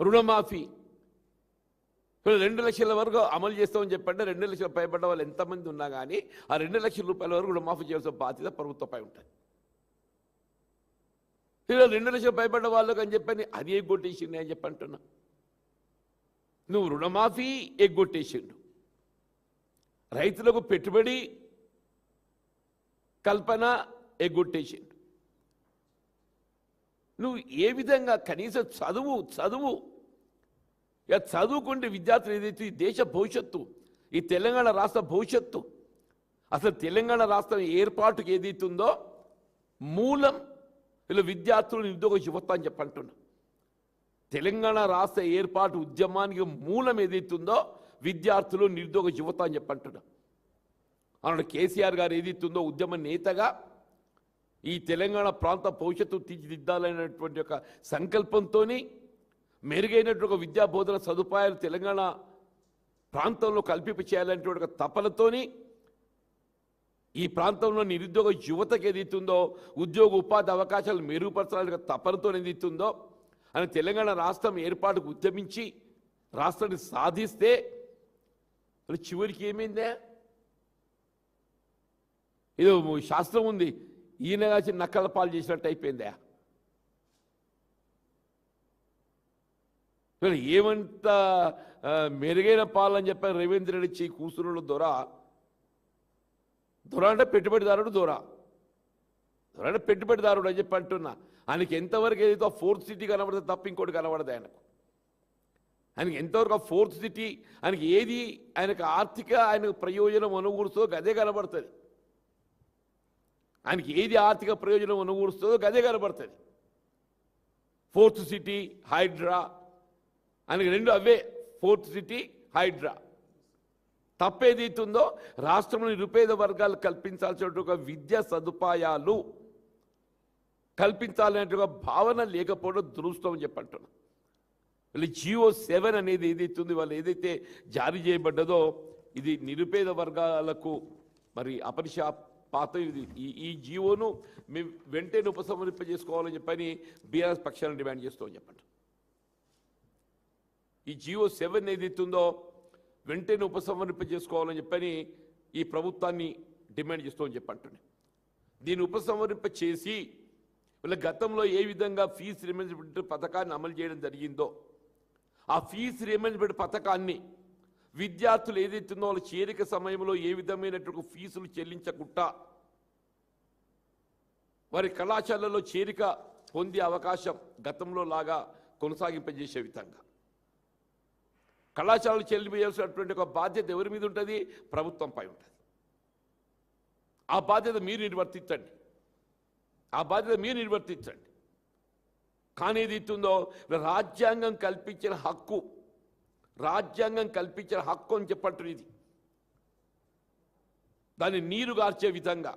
రుణమాఫీ 2 లక్షల వరకు అమలు చేస్తామని చెప్పంటే 2 లక్షల పైబడ్డ వాళ్ళు ఎంతమంది ఉన్నా కానీ ఆ 2 లక్షల రూపాయల వరకు రుణమాఫీ చేయాల్సిన బాధ్యత ప్రభుత్వంపై ఉంటుంది. 2 లక్షల పైబడ్డ వాళ్ళకి అని చెప్పని అది ఎగ్గొట్టేసింది అని చెప్పి అంటున్నా. నువ్వు రుణమాఫీ ఎగ్గొట్టేసిండు, రైతులకు పెట్టుబడి కల్పన ఎగ్గొట్టేసిండు. నువ్వు ఏ విధంగా కనీసం చదువు ఇక చదువుకుంటే విద్యార్థులు ఏదైతే ఈ దేశ భవిష్యత్తు, ఈ తెలంగాణ రాష్ట్ర భవిష్యత్తు, అసలు తెలంగాణ రాష్ట్రం ఏర్పాటుకు ఏదైతుందో మూలం ఇలా విద్యార్థులు నిరుద్యోగ యువత అని చెప్పంటున్నా. తెలంగాణ రాష్ట్ర ఏర్పాటు ఉద్యమానికి మూలం ఏదైతుందో విద్యార్థులు నిరుద్యోగ యువత అని చెప్పంటున్నా. అన్నాడు కేసీఆర్ గారు ఏదైతుందో ఉద్యమ నేతగా ఈ తెలంగాణ ప్రాంత భవిష్యత్తు తీర్చిదిద్దాలనేటువంటి ఒక సంకల్పంతో మెరుగైనటువంటి విద్యా బోధన సదుపాయాలు తెలంగాణ ప్రాంతంలో కల్పింప చేయాలనేటువంటి ఒక తపనతోని ఈ ప్రాంతంలో నిరుద్యోగ యువతకు ఏదైతుందో ఉద్యోగ ఉపాధి అవకాశాలు మెరుగుపరచాలని తపనతో ఏదైతుందో అని తెలంగాణ రాష్ట్రం ఏర్పాటుకు ఉద్యమించి రాష్ట్రాన్ని సాధిస్తే చివరికి ఏమైందే? ఇది శాస్త్రం ఉంది, ఈయన కాచి నక్కల పాలు చేసినట్టు అయిపోయిందా? ఏమంత మెరుగైన పాలని చెప్పారు రేవంత్ రెడ్డి కూసురుడు దొర అంటే పెట్టుబడిదారుడు, దొర అంటే పెట్టుబడిదారుడు అని చెప్పి అంటున్నా. ఆయనకి ఎంతవరకు ఏదైతే 4th సిటీ కనబడితే తప్ప ఇంకోటి కనబడదు ఆయనకు ఎంతవరకు ఆ 4th సిటీ ఆయనకి ఏది ఆయనకు ఆయనకు ప్రయోజనం అనుకూరుస్తుందో గదే కనబడుతుంది. ఆయనకి ఏది ఆర్థిక ప్రయోజనం అనుకూరుస్తుందో గదే కనబడుతుంది. 4th సిటీ, హైడ్రా, ఆయనకి 2 అవే, 4th సిటీ, హైడ్రా. తప్పేదైతుందో రాష్ట్రంలో నిరుపేద వర్గాలు కల్పించాల్సిన విద్యా సదుపాయాలు కల్పించాలనే భావన లేకపోవడం దురదృష్టం అని చెప్పంటున్నా. వీళ్ళు GO 7 అనేది ఏదైతుంది వాళ్ళు ఏదైతే జారీ చేయబడ్డదో ఇది నిరుపేద వర్గాలకు మరి అపరిశాపాత. ఇది ఈ జీవోను మేము వెంటనే ఉపసంహరింపజేసుకోవాలని చెప్పని బీఆర్ఎస్ పక్షాలను డిమాండ్ చేస్తామని చెప్పండి. ఈ GO 7 ఏదైతుందో వెంటనే ఉపసంహరింపజేసుకోవాలని చెప్పని ఈ ప్రభుత్వాన్ని డిమాండ్ చేస్తామని చెప్పండి. దీన్ని ఉపసంహరింప చేసి వీళ్ళ గతంలో ఏ విధంగా ఫీజు రీయింబర్స్మెంట్ పథకాన్ని అమలు చేయడం జరిగిందో ఆ ఫీజు రీయింబర్స్మెంట్ పథకాన్ని విద్యార్థులు ఏదైతుందో వాళ్ళ చేరిక సమయంలో ఏ విధమైనటువంటి ఫీజులు చెల్లించకుండా వారి కళాశాలలో చేరిక పొందే అవకాశం గతంలో లాగా కొనసాగింపజేసే విధంగా కళాశాలలు చెల్లింపజేయాల్సినటువంటి ఒక బాధ్యత ఎవరి మీద ఉంటుంది? ప్రభుత్వంపై ఉంటుంది. ఆ బాధ్యత మీరు నిర్వర్తించండి. కానీ ఏది ఇస్తుందో రాజ్యాంగం కల్పించిన హక్కు అని చెప్పంటుంది. ఇది దాన్ని నీరు గార్చే విధంగా